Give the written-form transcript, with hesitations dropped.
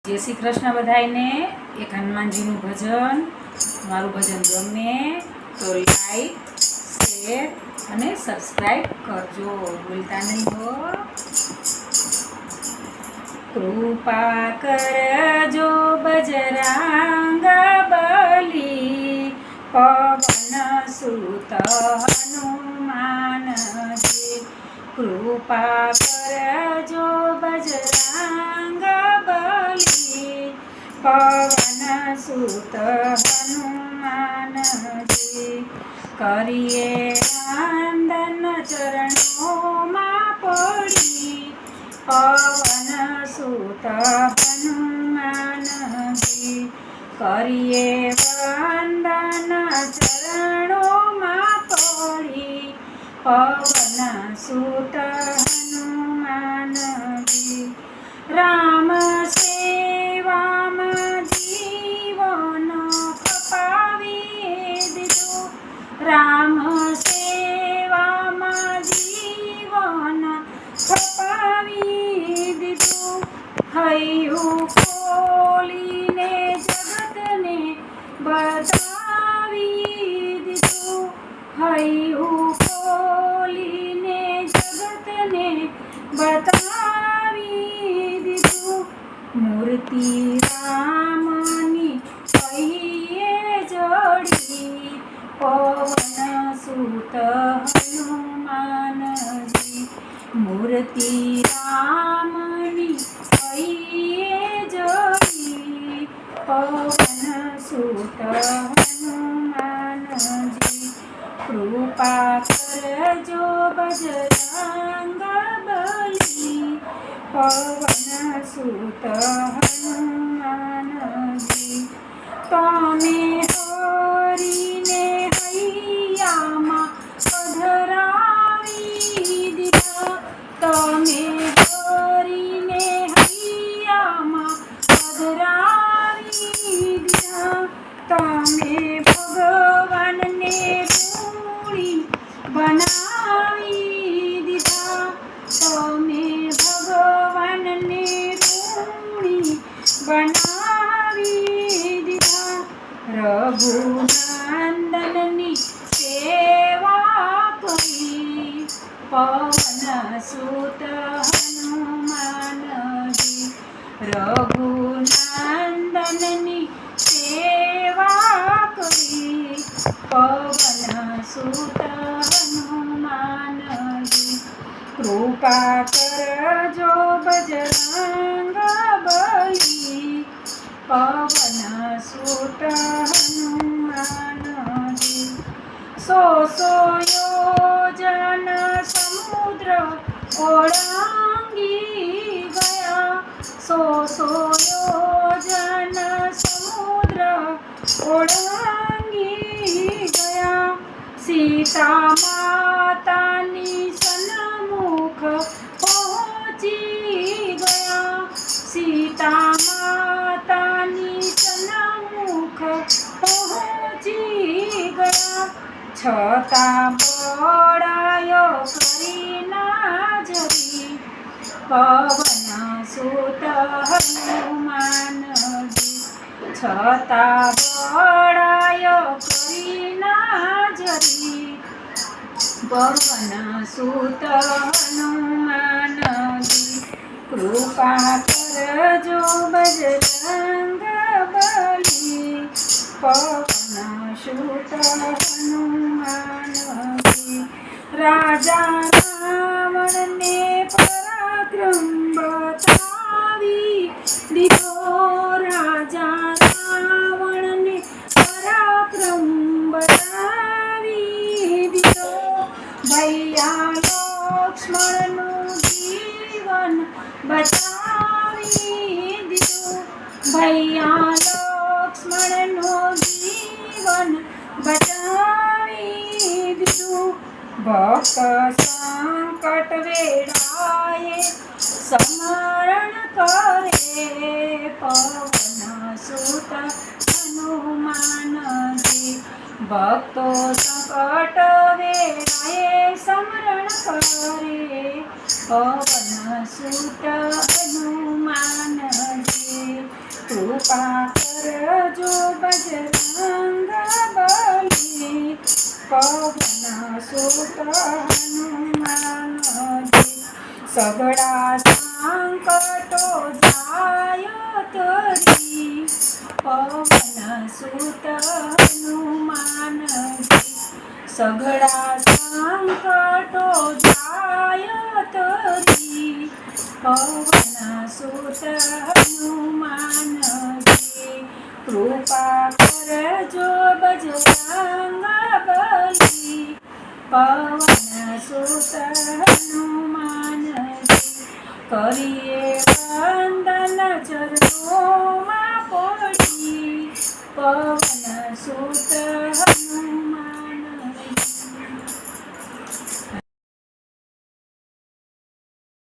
जय श्री कृष्ण बधाई ने। एक हनुमान जी भजन मारू भजन गमे तो लाइक शेर अने सब्सक्राइब करजो, भूलता नहीं हो। कृपा करजो बजरंग बली, पवन सुत हनुमान जी। कृपा करजो बजरंग बली, पवन सुत हनुमान जी। करिए वंदन चरणों में पड़ी, पवन सुत हनुमान जी। करिए वंदन चरणों में पड़ी, पवन सुत हनुमान जी। राम सेवा में जीवन खपावी दीधो, राम सेवा में जीवन खपावी दीधो। हयु खोलीने जगत ने बतावी दीधो, हयु खोलीने जगत ने बतावी दीधो। मूर्ति रामनी कहिए जड़ी, पवन सुत हनुमान जी। मूर्ति रामनी कहिए जड़ी, पवन सुत हनुमान जी। कृपा करजो बजरंग बली, पवन सुत हनुमान जी। तमे हरीने हैयामा पधरावी दीधा, तमे हरीने हैयामा पधरावी दीधा। तमे भगवान ने रूणी बनावी दीधा, तमे भगवान ने रूणी बनावी दीधा। रघुनंदननी सेवा करी, पवन सुत हनुमान जी। रघुनंदननी सेवा करी, पवन सुत हनुमान जी। कृपा करजो बजरंग बली, पवन सुत हनुमान जी। सो योजन समुद्र ओलांगी गया, सो योजन समुद्र ओलांगी गया। सीता मातानी सन्मुख पहुँची गया, सीता मातानी सन्मुख पहुँची गया। छता बड़ायो करी ना जरी, पवन सुत हनुमान जी। छता बड़ायो करी ना जरी, पवन सुत हनुमान जी। कृपा करजो बजरंग बली, पवन सुत हनुमान जी। राजा रावण ने पराक्रम बतावी दीधो, राजा रावण ने पराक्रम बतावी दीधो। भैया लक्ष्मण नु जीवन बचावी दीधो, भैया लक्ष्मण नु जीवन बचावी दीधो। भक्त संकट वेळाए स्मरण करे, पवन सुत हनुमान जी। भक्तो संकट वेळाए स्मरण करे, पवन सुत हनुमान जी। કૃપા કરજો બજરંગ બલી પવન સુત હનુમાનજી સગડા સંકટો જાય તરી પવન સુત હનુમાનજી સગડા સંકટો જાય તરી પવન સુત હનુમાનજી કૃપા કરજો બજરંગ બલી પવન સુત હનુમાનજી કરીએ વંદન ચરણોમાં પડી પવન સુત હનુમાનજી